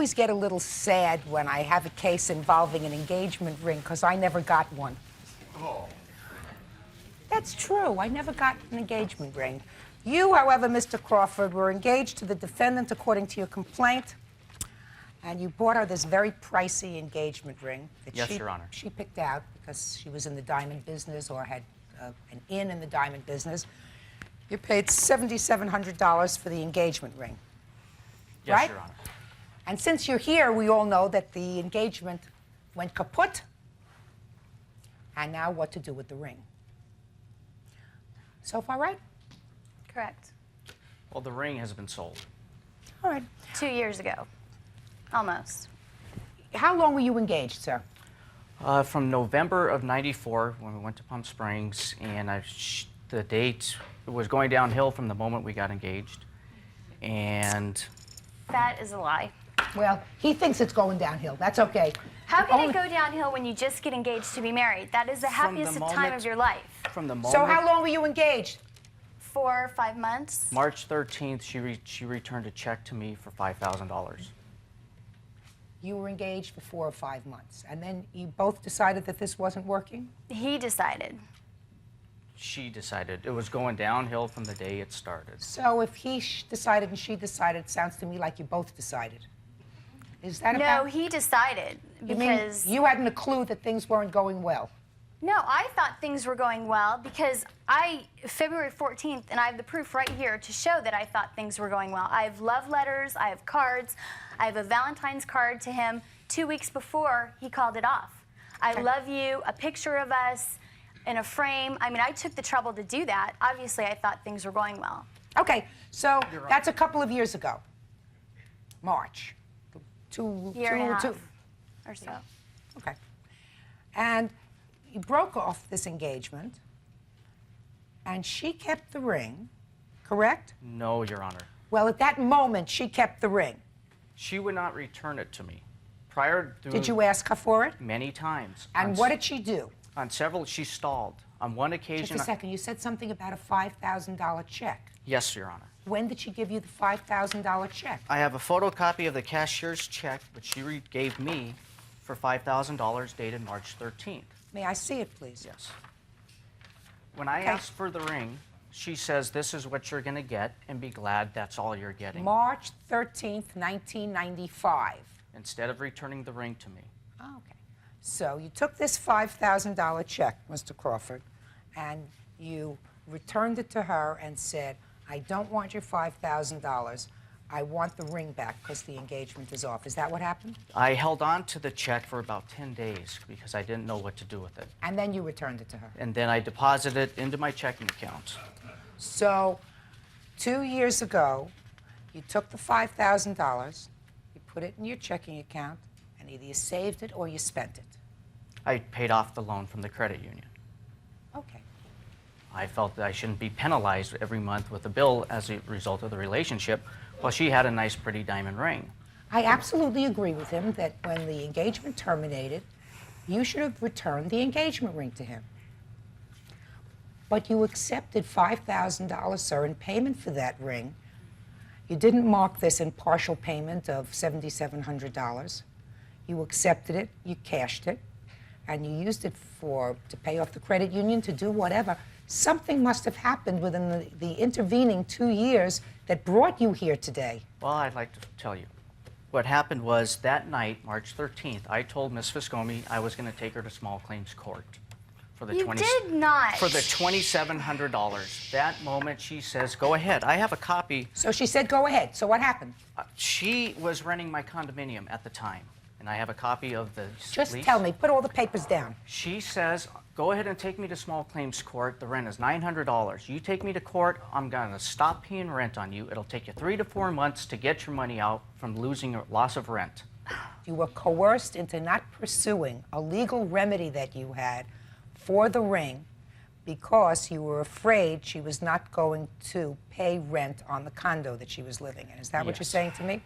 always get a little sad when I have a case involving an engagement ring because I never got one. Oh. That's true. I never got an engagement ring. You, however, Mr. Crawford, were engaged to the defendant according to your complaint, and you bought her this very pricey engagement ring that Yes, Your Honor. she picked out because she was in the diamond business or had an in the diamond business. You paid $7,700 for the engagement ring. Yes, right? Your Honor. And since you're here, we all know that the engagement went kaput. And now what to do with the ring. So far, right? Correct. Well, the ring has been sold. All right. 2 years ago. Almost. How long were you engaged, sir? From November of '94, when we went to Palm Springs, and the date was going downhill from the moment we got engaged. And That is a lie. Well, he thinks it's going downhill. That's okay. How can it go downhill when you just get engaged to be married? That is the happiest time of your life. From the moment. So how long were you engaged? 4 or 5 months. March 13th, she returned a check to me for $5,000. You were engaged for 4 or 5 months, and then you both decided that this wasn't working? He decided. She decided. It was going downhill from the day it started. So if he decided and she decided, it sounds to me like you both decided. Is that No, about... he decided You mean because... you hadn't a clue that things weren't going well? No, I thought things were going well because February 14th, and I have the proof right here to show that I thought things were going well. I have love letters, I have cards, I have a Valentine's card to him 2 weeks before he called it off. I love you, a picture of us in a frame. I mean, I took the trouble to do that. Obviously, I thought things were going well. Okay, so that's a couple of years ago. March. Year and a half or so. Okay. And you broke off this engagement, and she kept the ring, correct? No, Your Honor. Well, at that moment, she kept the ring. She would not return it to me. Prior to... Did you ask her for it? Many times. And what did she do? On several, she stalled. On one occasion... Just a second, you said something about a $5,000 check. Yes, Your Honor. When did she give you the $5,000 check? I have a photocopy of the cashier's check, which she gave me for $5,000 dated March 13th. May I see it, please? Yes. When I asked for the ring, she says, this is what you're going to get, and be glad that's all you're getting. March 13th, 1995. Instead of returning the ring to me. Oh, okay. So you took this $5,000 check, Mr. Crawford, and you returned it to her and said, I don't want your $5,000. I want the ring back because the engagement is off. Is that what happened? I held on to the check for about 10 days because I didn't know what to do with it. And then you returned it to her? And then I deposited it into my checking account. So 2 years ago, you took the $5,000, you put it in your checking account, and either you saved it or you spent it. I paid off the loan from the credit union. Okay. I felt that I shouldn't be penalized every month with a bill as a result of the relationship, while she had a nice, pretty diamond ring. I absolutely agree with him that when the engagement terminated, you should have returned the engagement ring to him. But you accepted $5,000, sir, in payment for that ring. You didn't mark this in partial payment of $7,700. You accepted it, you cashed it, and you used it to pay off the credit union, to do whatever. Something must have happened within the intervening 2 years that brought you here today. Well, I'd like to tell you. What happened was that night, March 13th, I told Miss Viscomi I was going to take her to small claims court for the You did not. For the $2,700. That moment, she says, "Go ahead." I have a copy. So she said, "Go ahead." So what happened? She was renting my condominium at the time, and I have a copy of the Just lease. tell me. Put all the papers down. She says, "Go ahead and take me to small claims court. The rent is $900. You take me to court, I'm going to stop paying rent on you. It'll take you 3 to 4 months to get your money out from losing or loss of rent." You were coerced into not pursuing a legal remedy that you had for the ring because you were afraid she was not going to pay rent on the condo that she was living in. Is that what you're saying to me?